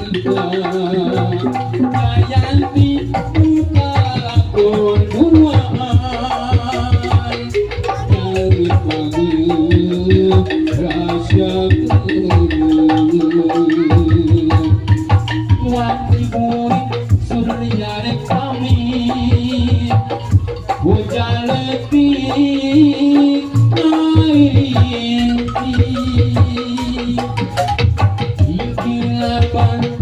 Jayanti buka lakon buruan Nyari panggil rahasia Wati buri surya rek pamit Hujan letih air Ikir lapan